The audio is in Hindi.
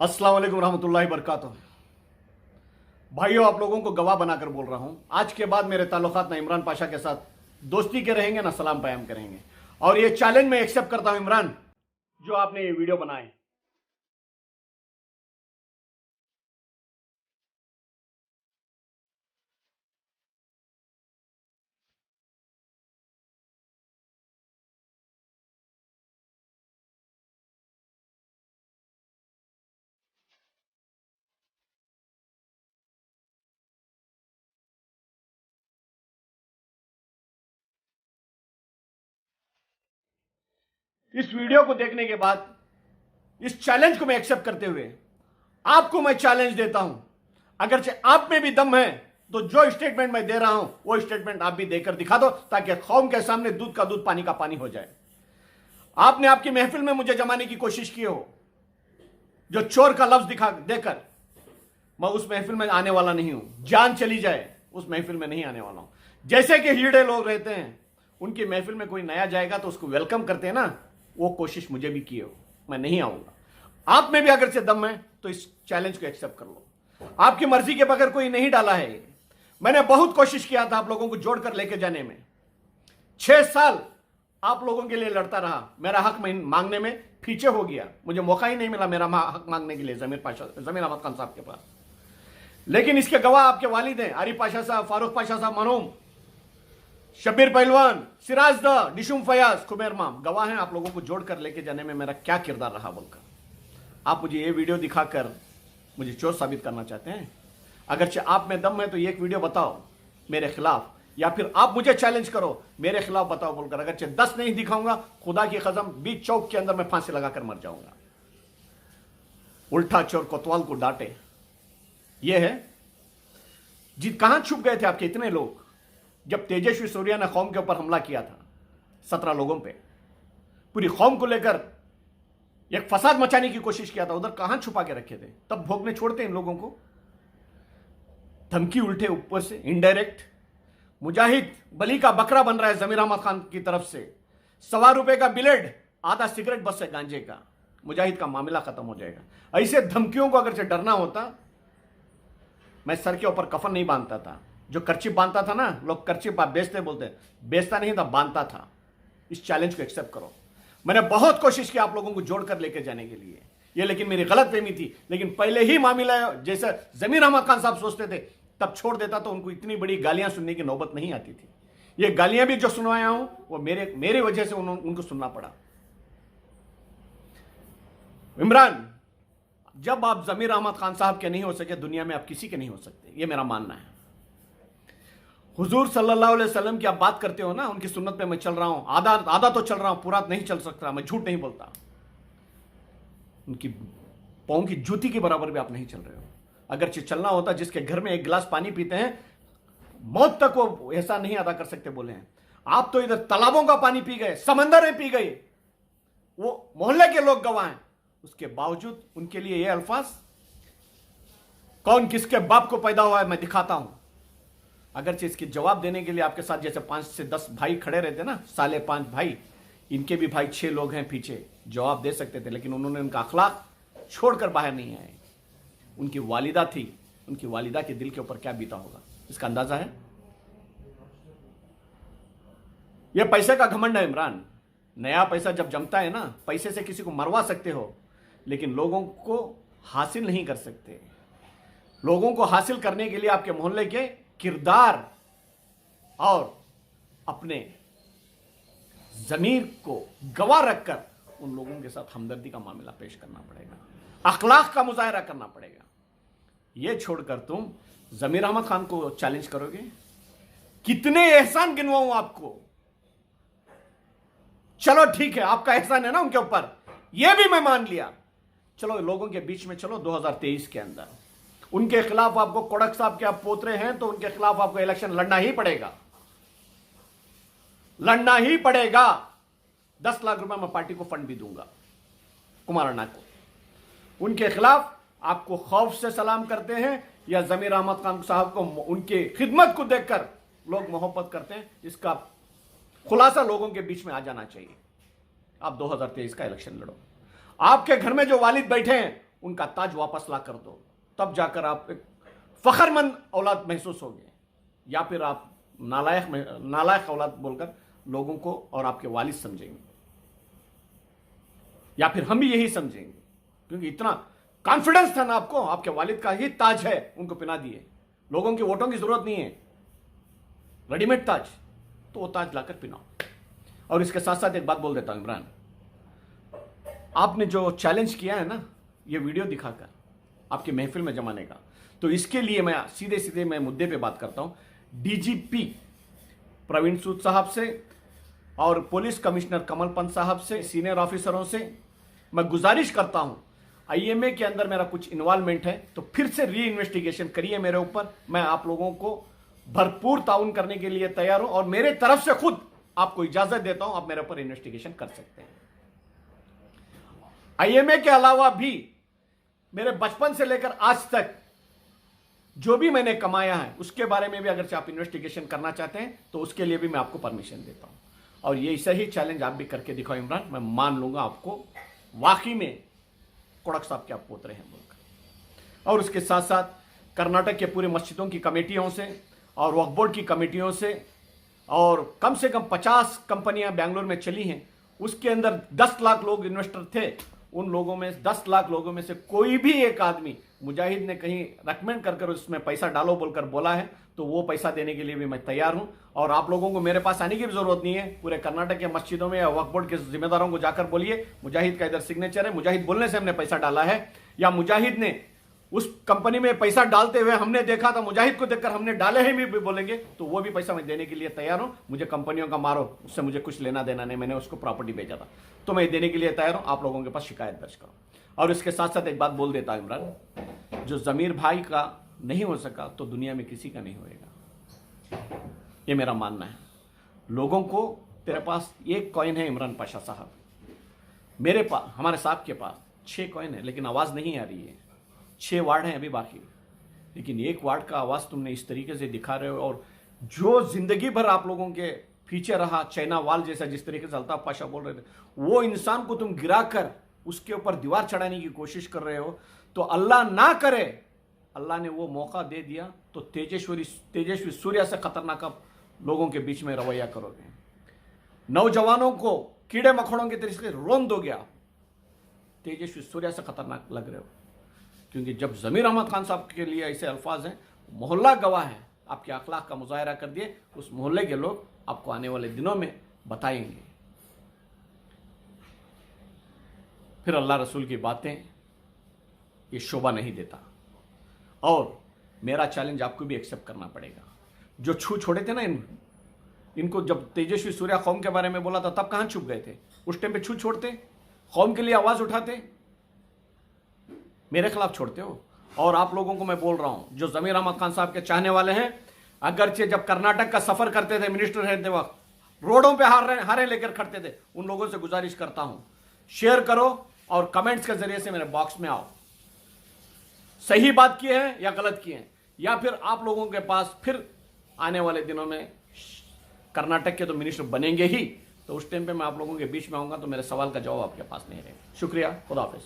अस्सलाम वालेकुम रहमतुल्लाहि बरकातुहू। भाइयों, आप लोगों को गवाह बनाकर बोल रहा हूं, आज के बाद मेरे ताल्लुकात ना इमरान पाशा के साथ दोस्ती के रहेंगे ना सलाम प्याम करेंगे। और ये चैलेंज मैं एक्सेप्ट करता हूं इमरान, जो आपने ये वीडियो बनाए। इस वीडियो को देखने के बाद, इस चैलेंज को मैं एक्सेप्ट करते हुए आपको मैं चैलेंज देता हूं, अगरचे आप में भी दम है तो जो स्टेटमेंट मैं दे रहा हूं वो स्टेटमेंट आप भी देकर दिखा दो, ताकि कौम के सामने दूध का दूध पानी का पानी हो जाए। आपने आपकी महफिल में मुझे जमाने की कोशिश की हो, जो चोर का लफ्ज दिखा देकर, मैं उस महफिल में आने वाला नहीं हूं। जान चली जाए उस महफिल में नहीं आने वाला हूं। जैसे कि हीड़े लोग रहते हैं, उनकी महफिल में कोई नया जाएगा तो उसको वेलकम करते हैं ना, वो कोशिश मुझे भी की हो, मैं नहीं आऊंगा। आप में भी अगर से दम है तो इस चैलेंज को एक्सेप्ट कर लो। आपकी मर्जी के बगैर कोई नहीं डाला है। मैंने बहुत कोशिश किया था आप लोगों को जोड़कर लेके जाने में। 6 साल आप लोगों के लिए लड़ता रहा, मेरा हक मांगने में पीछे हो गया। मुझे मौका ही नहीं मिला मेरा हक मांगने के लिए जमीर अहमद खान साहब के पास। लेकिन इसके गवाह आपके वालिद हैं, आरिफ पाशा साहब, फारूक पाशा साहब मरहूम, शब्बीर पहलवान, सिराज द, निशुम फयाज, खुमेर माम गवाह हैं आप लोगों को जोड़कर लेके जाने में मेरा क्या किरदार रहा बोलकर। आप मुझे ये वीडियो दिखाकर मुझे चोर साबित करना चाहते हैं। अगरचे आप में दम है तो ये एक वीडियो बताओ मेरे खिलाफ, या फिर आप मुझे चैलेंज करो मेरे खिलाफ बताओ बोलकर। अगरचे 10 नहीं दिखाऊंगा, खुदा की कसम बीच चौक के अंदर मैं फांसी लगाकर मर जाऊंगा। उल्टा चोर कोतवाल को डांटे, ये है जी। कहां छुप गए थे आपके इतने लोग जब तेजस्वी सूर्या ने कौम के ऊपर हमला किया था 17 लोगों पे, पूरी कौम को लेकर एक फसाद मचाने की कोशिश किया था, उधर कहां छुपा के रखे थे? तब भोगने छोड़ते इन लोगों को। धमकी उल्टे ऊपर से इनडायरेक्ट। मुजाहिद बली का बकरा बन रहा है जमीर अहमद खान की तरफ से। ₹1.25 का बिलेड, आधा सिगरेट बस है गांजे का, मुजाहिद का मामला खत्म हो जाएगा। ऐसे धमकियों को अगर से डरना होता, मैं सर के ऊपर कफन नहीं बांधता था। जो कर्चिप बांधता था ना, लोग कर्चिप आप बेचते बोलते, बेचता नहीं था, बांधता था। इस चैलेंज को एक्सेप्ट करो। मैंने बहुत कोशिश की आप लोगों को जोड़कर लेके जाने के लिए, ये लेकिन मेरी गलत फहमी थी। लेकिन पहले ही मामला जैसे जमीर अहमद खान साहब सोचते थे तब छोड़ देता तो उनको इतनी बड़ी गालियां सुनने की नौबत नहीं आती थी। ये गालियां भी जो सुनवाया हूं वो मेरे वजह से उनको सुनना पड़ा। इमरान, जब आप जमीर अहमद खान साहब के नहीं हो सके, दुनिया में आप किसी के नहीं हो सकते, ये मेरा मानना है। हुजूर सल्लल्लाहु अलैहि वसल्लम की आप बात करते हो ना, उनकी सुन्नत पे मैं चल रहा हूं, आधा तो चल रहा हूं, पूरा नहीं चल सकता, मैं झूठ नहीं बोलता। उनकी पांव की जूती के बराबर भी आप नहीं चल रहे हो। अगर चलना होता, जिसके घर में एक गिलास पानी पीते हैं मौत तक वो ऐसा नहीं अदा कर सकते बोले हैं। आप तो इधर तालाबों का पानी पी गए, समंदर में पी गए, वो मोहल्ले के लोग गवाह हैं। उसके बावजूद उनके लिए ये अल्फाज, कौन किसके बाप को पैदा हुआ है मैं दिखाता हूं। अगरचे इसके जवाब देने के लिए आपके साथ जैसे 5 से 10 भाई खड़े रहते ना, साले 5 भाई, इनके भी भाई 6 लोग हैं पीछे, जवाब दे सकते थे, लेकिन उन्होंने उनका अखलाक छोड़कर बाहर नहीं आए। उनकी वालिदा थी, उनकी वालिदा के दिल के ऊपर क्या बीता होगा, इसका अंदाजा है? यह पैसे का घमंड है इमरान। नया पैसा जब जमता है ना, पैसे से किसी को मरवा सकते हो, लेकिन लोगों को हासिल नहीं कर सकते। लोगों को हासिल करने के लिए आपके मोहल्ले के किरदार और अपने जमीर को गवाह रखकर उन लोगों के साथ हमदर्दी का मामला पेश करना पड़ेगा, अखलाक का मुजाहरा करना पड़ेगा। यह छोड़कर तुम जमीर अहमद खान को चैलेंज करोगे? कितने एहसान गिनवाऊं आपको? चलो ठीक है, आपका एहसान है ना उनके ऊपर, यह भी मैं मान लिया। चलो लोगों के बीच में चलो 2023 के अंदर उनके खिलाफ आपको, कोड़क साहब के आप पोतरे हैं तो उनके खिलाफ आपको इलेक्शन लड़ना ही पड़ेगा, लड़ना ही पड़ेगा। 10 लाख रुपए मैं पार्टी को फंड भी दूंगा, कुमार अन्ना को। उनके खिलाफ आपको खौफ से सलाम करते हैं या जमीर अहमद खान साहब को उनके खिदमत को देखकर लोग मोहब्बत करते हैं, इसका खुलासा लोगों के बीच में आ जाना चाहिए। आप 2023 का इलेक्शन लड़ो। आपके घर में जो वालिद बैठे हैं उनका ताज वापस ला कर दो, तब जाकर आप एक फखरमंद औलाद महसूस होगे। या फिर आप नालायक औलाद बोलकर लोगों को और आपके वालिद समझेंगे, या फिर हम भी यही समझेंगे, क्योंकि इतना कॉन्फिडेंस था ना आपको, आपके वालिद का ही ताज है, उनको पिना दिए। लोगों की वोटों की जरूरत नहीं है, रेडीमेड ताज, तो वो ताज लाकर पिनाओ। और इसके साथ साथ एक बात बोल देता हूं इमरान, आपने जो चैलेंज किया है ना ये वीडियो दिखाकर आपकी महफिल में जमाने का, तो इसके लिए मैं सीधे सीधे मैं मुद्दे पे बात करता हूं। डीजीपी प्रवीण सूद साहब से और पुलिस कमिश्नर कमल पंत साहब से, सीनियर ऑफिसरों से मैं गुजारिश करता हूं, आईएमए के अंदर मेरा कुछ इन्वॉल्वमेंट है तो फिर से री इन्वेस्टिगेशन करिए मेरे ऊपर। मैं आप लोगों को भरपूर ताउन करने के लिए तैयार हूं और मेरे तरफ से खुद आपको इजाजत देता हूं, आप मेरे ऊपर इन्वेस्टिगेशन कर सकते हैं। आईएमए के अलावा भी मेरे बचपन से लेकर आज तक जो भी मैंने कमाया है उसके बारे में भी अगर आप इन्वेस्टिगेशन करना चाहते हैं तो उसके लिए भी मैं आपको परमिशन देता हूं। और ये सही चैलेंज आप भी करके दिखाओ इमरान, मैं मान लूंगा आपको वाकई में कोड़क साहब के आप पोतरे हैं बोलकर। और उसके साथ साथ कर्नाटक के पूरे मस्जिदों की कमेटियों से और वक्फ बोर्ड की कमेटियों से, और कम से कम 50 कंपनियां बेंगलुरु में चली हैं, उसके अंदर 10 लाख लोग इन्वेस्टर थे। उन लोगों में 10 लाख लोगों में से कोई भी एक आदमी मुजाहिद ने कहीं रेकमेंड कर उसमें पैसा डालो बोलकर बोला है तो वो पैसा देने के लिए भी मैं तैयार हूं। और आप लोगों को मेरे पास आने की भी जरूरत नहीं है, पूरे कर्नाटक के मस्जिदों में या वक्फ बोर्ड के जिम्मेदारों को जाकर बोलिए मुजाहिद का इधर सिग्नेचर है, मुजाहिद बोलने से हमने पैसा डाला है, या मुजाहिद ने उस कंपनी में पैसा डालते हुए हमने देखा था, मुजाहिद को देखकर हमने डाले हैं भी बोलेंगे तो वो भी पैसा मैं देने के लिए तैयार हूं। मुझे कंपनियों का मारो, उससे मुझे कुछ लेना देना नहीं, मैंने उसको प्रॉपर्टी बेचा था तो मैं देने के लिए तैयार हूं। आप लोगों के पास शिकायत दर्ज करो। और इसके साथ साथ एक बात बोल देता हूं इमरान, जो जमीर भाई का नहीं हो सका तो दुनिया में किसी का नहीं होएगा, ये मेरा मानना है। लोगों को, तेरे पास एक कॉइन है इमरान पाशा साहब, मेरे पास, हमारे साहब के पास 6 कॉइन है लेकिन आवाज नहीं आ रही है। 6 वार्ड हैं अभी बाकी, लेकिन एक वार्ड का आवाज तुमने इस तरीके से दिखा रहे हो। और जो जिंदगी भर आप लोगों के पीछे रहा, चाइना वाल जैसा, जिस तरीके से अल्ताफ पाशा बोल रहे थे, वो इंसान को तुम गिराकर उसके ऊपर दीवार चढ़ाने की कोशिश कर रहे हो। तो अल्लाह ना करे, अल्लाह ने वो मौका दे दिया तो तेजस्वी सूर्या से खतरनाक आप लोगों के बीच में रवैया करोगे, नौजवानों को कीड़े मकोड़ों के तरीके से रोन दोगे आप। तेजस्वी सूर्या से खतरनाक लग रहे हो, क्योंकि जब जमीर अहमद खान साहब के लिए ऐसे अल्फाज हैं, मोहल्ला गवाह है, आपके अखलाक का मुजाहरा कर दिए, उस मोहल्ले के लोग आपको आने वाले दिनों में बताएंगे। फिर अल्लाह रसूल की बातें ये शोभा नहीं देता। और मेरा चैलेंज आपको भी एक्सेप्ट करना पड़ेगा। जो छू छोड़े थे ना इनको, जब तेजस्वी सूर्या कौम के बारे में बोला था तब कहां छुप गए थे? उस टाइम पे छू छोड़ते, कौम के लिए आवाज उठाते, मेरे खिलाफ छोड़ते हो। और आप लोगों को मैं बोल रहा हूं, जो जमीर अहमद खान साहब के चाहने वाले हैं, अगरचे जब कर्नाटक का सफर करते थे, मिनिस्टर रहते वक्त रोडों पे हारे लेकर खड़ते थे, उन लोगों से गुजारिश करता हूं शेयर करो और कमेंट्स के जरिए से मेरे बॉक्स में आओ, सही बात की है या गलत की है, या फिर आप लोगों के पास फिर आने वाले दिनों में कर्नाटक के तो मिनिस्टर बनेंगे ही, तो उस टाइम पे मैं आप लोगों के बीच में आऊंगा तो मेरे सवाल का जवाब आपके पास नहीं रहेगा। शुक्रिया, खुदा हाफिज।